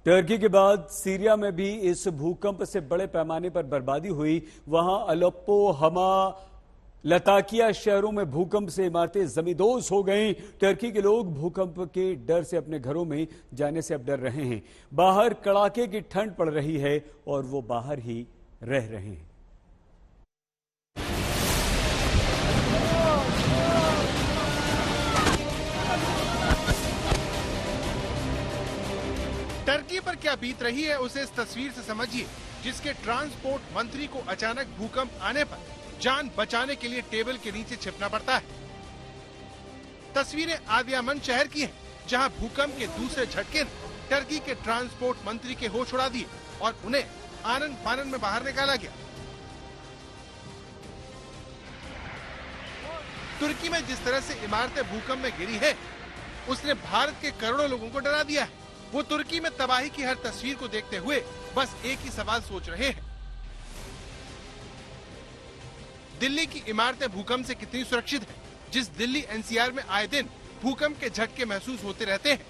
Turkey के बाद Syria में भी इस भूकंप से बड़े पैमाने पर बर्बादी हुई। वहां अलेप्पो, हमा, लताकिया शहरों में भूकंप से इमारतें जमींदोज हो गईं। टर्की के लोग भूकंप के डर से अपने घरों में जाने से अब डर रहे हैं। बाहर कड़ाके की ठंड पड़ रही है और वो बाहर ही रह रहे हैं। टर्की पर क्या बीत रही है उसे इस तस्वीर से समझिए, जिसके ट्रांसपोर्ट मंत्री को अचानक भूकंप आने पर जान बचाने के लिए टेबल के नीचे छिपना पड़ता है। तस्वीरें आदियामन शहर की हैं, जहां भूकंप के दूसरे झटके ने टर्की के ट्रांसपोर्ट मंत्री के होश उड़ा दिए और उन्हें आनन फानन में बाहर निकाला गया। तुर्की में जिस तरह से इमारतें भूकंप में गिरी है, उसने भारत के करोड़ों लोगों को डरा दिया है। वो तुर्की में तबाही की हर तस्वीर को देखते हुए बस एक ही सवाल सोच रहे हैं, दिल्ली की इमारतें भूकंप से कितनी सुरक्षित हैं? जिस दिल्ली एनसीआर में आए दिन भूकंप के झटके महसूस होते रहते हैं।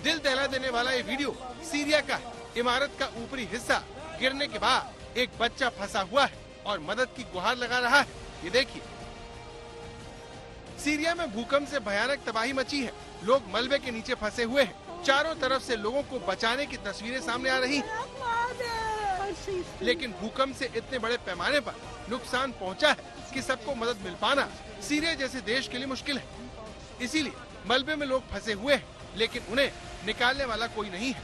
दिल दहला देने वाला ये वीडियो सीरिया का है। इमारत का ऊपरी हिस्सा गिरने के बाद एक बच्चा फंसा हुआ है और मदद की गुहार लगा रहा है। ये देखिए, सीरिया में भूकंप से भयानक तबाही मची है। लोग मलबे के नीचे फंसे हुए हैं। चारों तरफ से लोगों को बचाने की तस्वीरें सामने आ रही हैं। लेकिन भूकंप से इतने बड़े पैमाने पर नुकसान पहुंचा है कि सबको मदद मिल पाना सीरिया जैसे देश के लिए मुश्किल है। इसीलिए मलबे में लोग फंसे हुए हैं, लेकिन उन्हें निकालने वाला कोई नहीं है।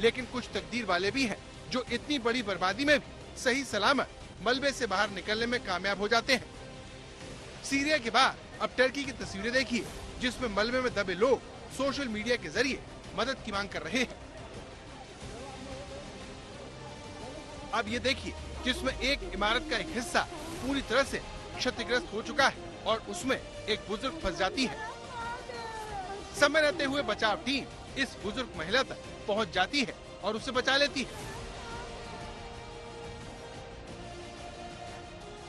लेकिन कुछ तकदीर वाले भी हैं जो इतनी बड़ी बर्बादी में भी सही सलामत मलबे से बाहर निकलने में कामयाब हो जाते हैं। सीरिया के बाद अब टर्की की तस्वीरें देखिए, जिसमें मलबे में दबे लोग सोशल मीडिया के जरिए मदद की मांग कर रहे हैं। अब ये देखिए, जिसमें एक इमारत का एक हिस्सा पूरी तरह से क्षतिग्रस्त हो चुका है और उसमें एक बुजुर्ग फंस जाती है। समय रहते हुए बचाव टीम इस बुजुर्ग महिला तक पहुंच जाती है और उसे बचा लेती है।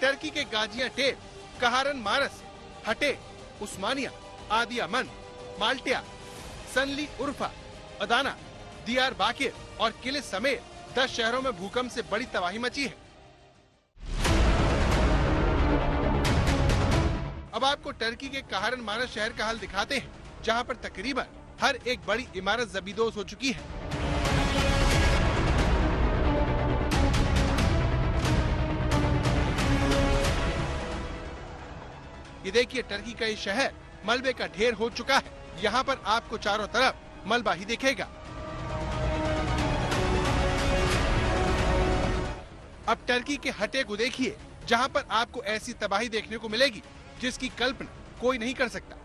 टर्की के गाजियाटेप, कहारन मारस, हटे, उस्मानिया, आदियामन, माल्टिया, सनली उर्फा, अदाना, दियार बाकिर और किलिस समेत 10 शहरों में भूकंप से बड़ी तबाही मची है। अब आपको टर्की के कहारन मारस शहर का हाल दिखाते हैं, जहां पर तकरीबन हर एक बड़ी इमारत जमींदोज हो चुकी है। ये देखिए, टर्की का ये शहर मलबे का ढेर हो चुका है। यहाँ पर आपको चारों तरफ मलबा ही दिखेगा। अब टर्की के हटे को देखिए, जहाँ पर आपको ऐसी तबाही देखने को मिलेगी जिसकी कल्पना कोई नहीं कर सकता।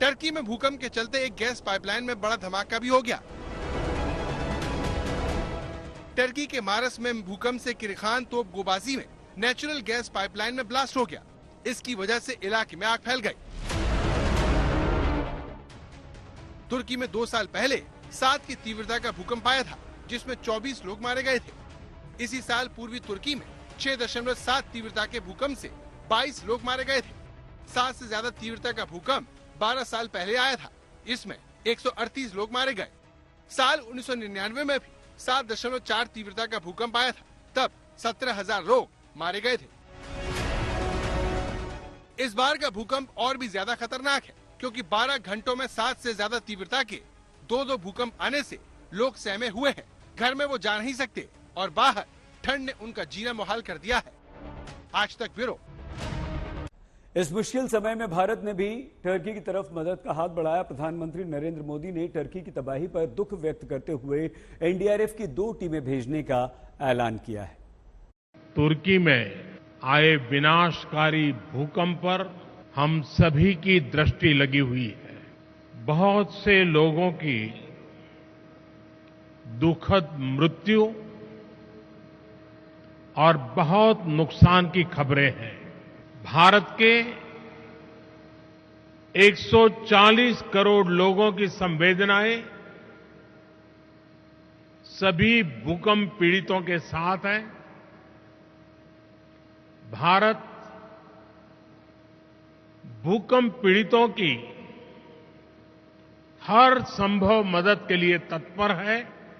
टर्की में भूकंप के चलते एक गैस पाइपलाइन में बड़ा धमाका भी हो गया। टर्की के मारस में भूकंप से किरखान तोप गोबाजी में नेचुरल गैस पाइपलाइन में ब्लास्ट हो गया। इसकी वजह से इलाके में आग फैल गई। तुर्की में 2 साल पहले 7 की तीव्रता का भूकंप आया था, जिसमें 24 लोग मारे गए थे। इसी साल पूर्वी तुर्की में 6.7 तीव्रता के भूकंप से 22 लोग मारे गए थे। 7 से ज्यादा तीव्रता का भूकंप 12 साल पहले आया था। इसमें 138 लोग मारे गए। साल 1999 में भी 7.4 तीव्रता का भूकंप आया था, तब 17,000 लोग मारे गए थे। इस बार का भूकंप और भी ज्यादा खतरनाक है, क्योंकि 12 घंटों में 7 से ज्यादा तीव्रता के 2 भूकंप आने से लोग सहमे हुए हैं। घर में वो जा नहीं सकते और बाहर ठंड ने उनका जीना मुहाल कर दिया है। आज तक ब्यूरो। इस मुश्किल समय में भारत ने भी टर्की की तरफ मदद का हाथ बढ़ाया। प्रधानमंत्री नरेंद्र मोदी ने टर्की की तबाही पर दुख व्यक्त करते हुए एनडीआरएफ की 2 टीमें भेजने का ऐलान किया है। तुर्की में आए विनाशकारी भूकंप पर हम सभी की दृष्टि लगी हुई है। बहुत से लोगों की दुखद मृत्यु और बहुत नुकसान की खबरें हैं। भारत के 140 करोड़ लोगों की संवेदनाएं सभी भूकंप पीड़ितों के साथ है। भारत भूकंप पीड़ितों की हर संभव मदद के लिए तत्पर है।